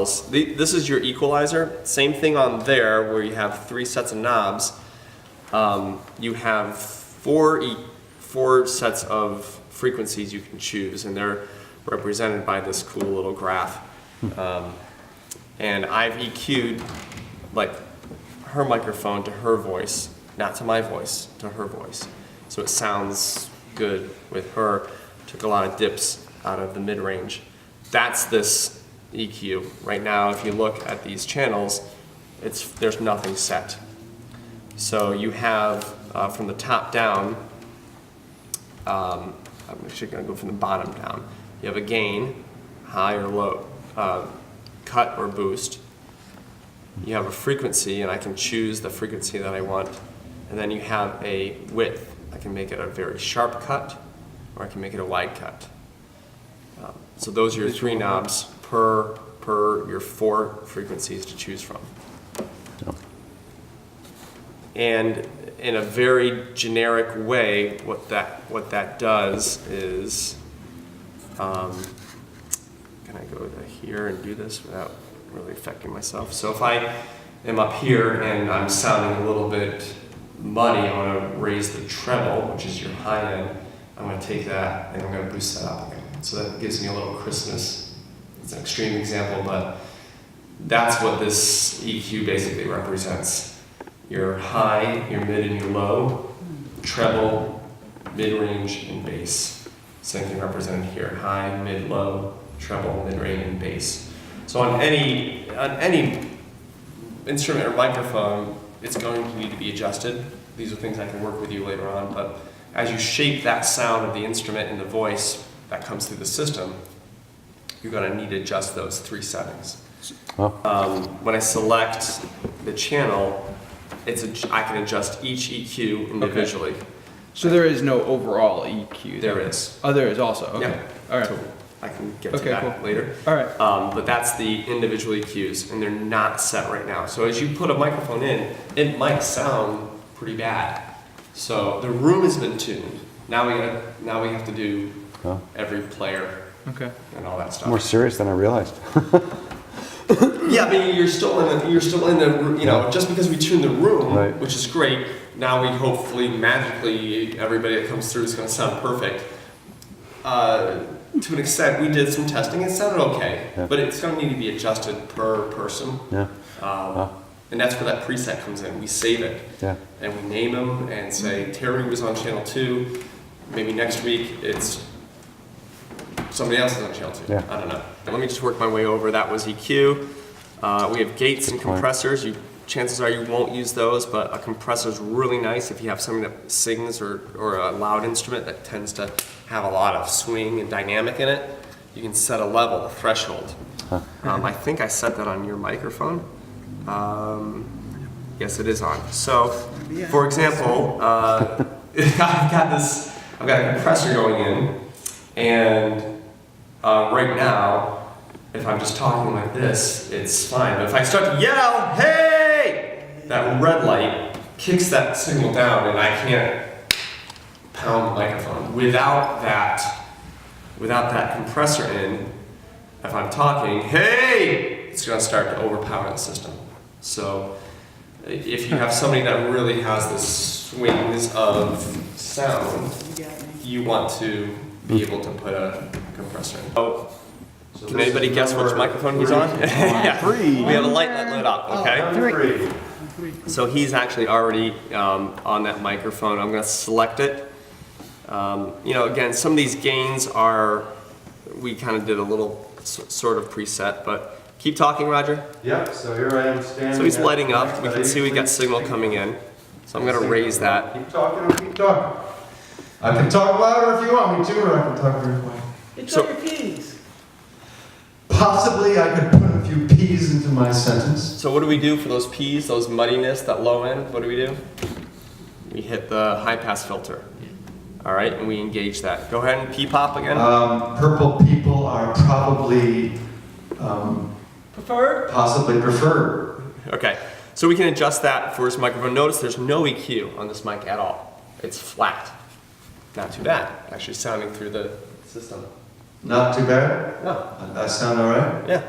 levels. This is your equalizer. Same thing on there where you have 3 sets of knobs. You have four sets of frequencies you can choose, and they're represented by this cool little graph. And I've EQ'd like her microphone to her voice, not to my voice, to her voice. So it sounds good with her. Took a lot of dips out of the mid-range. That's this EQ. Right now, if you look at these channels, there's nothing set. So you have, from the top down, I'm actually going to go from the bottom down. You have a gain, high or low, cut or boost. You have a frequency, and I can choose the frequency that I want. And then you have a width. I can make it a very sharp cut, or I can make it a wide cut. So those are your 3 knobs per your 4 frequencies to choose from. And in a very generic way, what that does is, can I go to here and do this without really affecting myself? So if I am up here and I'm sounding a little bit muddy, I want to raise the treble, which is your high end. I'm going to take that and I'm going to boost that up again. So that gives me a little crispness. It's an extreme example, but that's what this EQ basically represents. Your high, your mid, and your low, treble, mid-range, and bass. Same thing represented here: high, mid, low, treble, mid-range, and bass. So on any instrument or microphone, it's going to need to be adjusted. These are things I can work with you later on, but as you shape that sound of the instrument and the voice that comes through the system, you're going to need to adjust those 3 settings. When I select the channel, I can adjust each EQ individually. Okay. So there is no overall EQ? There is. Oh, there is also? Okay. Yeah. All right. So I can get to that later. All right. But that's the individual EQs, and they're not set right now. So as you put a microphone in, it might sound pretty bad. So the room has been tuned. Now we have to do every player and all that stuff. More serious than I realized. Yeah, I mean, you're still in the, you know, just because we tune the room, right, which is great, now we hopefully, magically, everybody that comes through is going to sound perfect. To an extent, we did some testing, it sounded okay, but it's going to need to be adjusted per person. And that's where that preset comes in. We save it, and we name them and say, Terry was on channel 2, maybe next week it's somebody else is on channel 2. I don't know. Let me just work my way over. That was EQ. We have gates and compressors. Chances are you won't use those, but a compressor is really nice if you have something that sings or a loud instrument that tends to have a lot of swing and dynamic in it. You can set a level, a threshold. I think I set that on your microphone. Yes, it is on. So, for example, I've got a compressor going in, and right now, if I'm just talking like this, it's fine. But if I start to yell, hey, that red light kicks that signal down, and I can't pound the microphone. Without that compressor in, if I'm talking, hey, it's going to start to overpower the system. So if you have somebody that really has the swings of sound, you want to be able to put a compressor in. So can anybody guess which microphone he's on? Yeah. We have a light lit up, okay? So he's actually already on that microphone. I'm going to select it. You know, again, some of these gains we kind of did a little sort of preset, but keep talking, Roger. Yep, so here I am standing. So he's lighting up. We can see we got signal coming in. So I'm going to raise that. Keep talking, keep talking. I can talk louder if you want me to, or I can talk very quiet. It's all your keys. Possibly I could put a few P's into my sentence. So what do we do for those P's, those muddiness, that low end? What do? We hit the high pass filter. All right, and we engage that. Go ahead and P-pop again. Purple people are probably Preferred? possibly preferred. Okay, so we can adjust that for this microphone. Notice there's no EQ on this mic at all. It's flat. Not too bad, actually sounding through the system. Not too bad? No. I sound all right? Yeah.